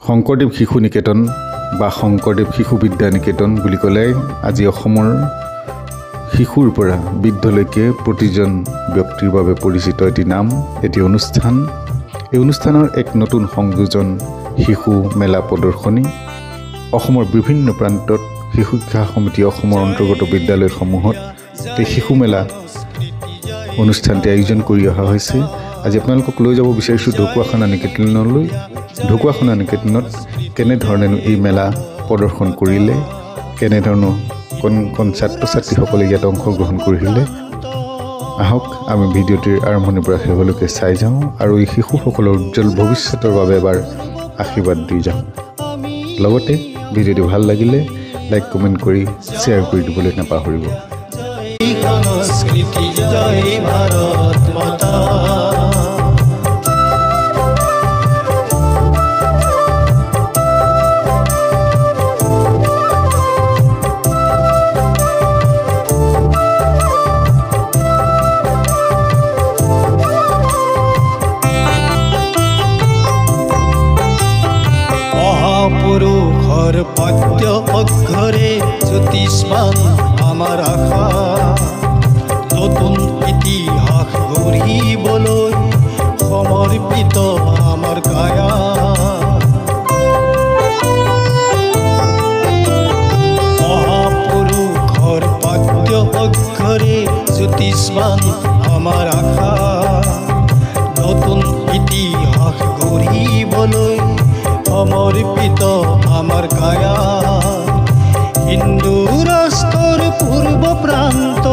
শংকৰদেৱ শিশু নিকেতন বা শংকৰদেৱ শিশু বিদ্যা নিকেতন বুলি ক'লে আজি অসমৰ শিশুৰ পৰা বৃদ্ধলৈকে প্ৰতিজন ব্যক্তিৰ বাবে পৰিচিত এটি নাম, এটি অনুষ্ঠান। এই অনুষ্ঠানৰ এক নতুন সংযোজন শিশু মেলা প্ৰদৰ্শনী। অসমৰ বিভিন্ন প্ৰান্তত শিশু শিক্ষা সমিতি অসমৰ অন্তৰ্গত বিদ্যালয়সমূহত এই শিশু মেলা অনুষ্ঠানটি আয়োজন কৰি অহা হৈছে। আজি আপোনালোকক লৈ যাব বিচাৰিছোঁ ঢকুৱাখানা নিকেতনলৈ। ঢকুৱাখানা নিকেতনত কেনেধৰণেনো এই মেলা প্ৰদৰ্শন কৰিলে, কেনেধৰণৰ কোন ছাত্ৰ ছাত্ৰীসকলে ইয়াত অংশগ্ৰহণ কৰিলে, আহক আমি ভিডিঅ'টিৰ আৰম্ভণিৰ পৰা শেষলৈকে চাই যাওঁ আৰু এই শিশুসকলৰ উজ্জ্বল ভৱিষ্যতৰ বাবে এবাৰ আশীৰ্বাদ দি যাওঁ। লগতে ভিডিঅ'টি ভাল লাগিলে লাইক কমেণ্ট কৰি শ্বেয়াৰ কৰি দিবলৈ নাপাহৰিব। পুৰুষৰ পদ্য অক্ষৰে জ্যোতিষ্মান আমাৰ আশা, নতুন ইতিহাস গঢ়িবলৈ সমৰ্পিত আমাৰ কায়া। মহাপুৰুষৰ পদ্য অক্ষৰে জ্যোতিষ্মান আমাৰ আশা, নতুন ইতিহাস গঢ়িবলৈ সমৰ্পিত আমাৰ কায়া। হিন্দু ৰাষ্ট্ৰৰ পূৰ্ব প্ৰান্ত,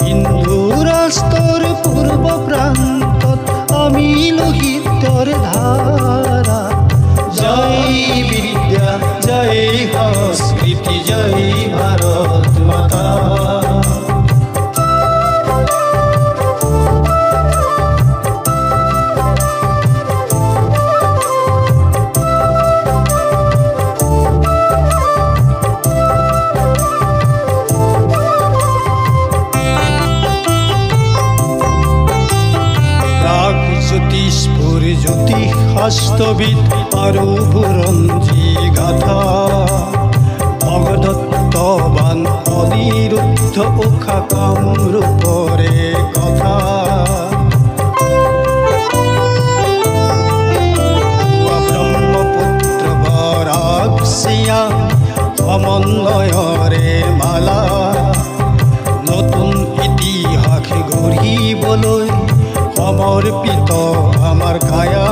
হিন্দু ৰাষ্ট্ৰৰ পূৰ্ব প্ৰান্তত আমি লোহিতৰ ধাৰা। জয় বিদ্যা, জয় সংস্কৃতি, জয় ভাৰত মাতা। জ্যোতিষ শাস্ত্ৰবিদ আৰু বুৰঞ্জী গাথা, ভগদত্তবান অনিৰুদ্ধ উষা কামৰূপৰে কথা। ব্ৰহ্মপুত্ৰ বৰাকচিয়া সমন্বয়ৰে মালা, নতুন ইতিহাস গঢ়িবলৈ সমৰ্পিত আমাৰ কায়া।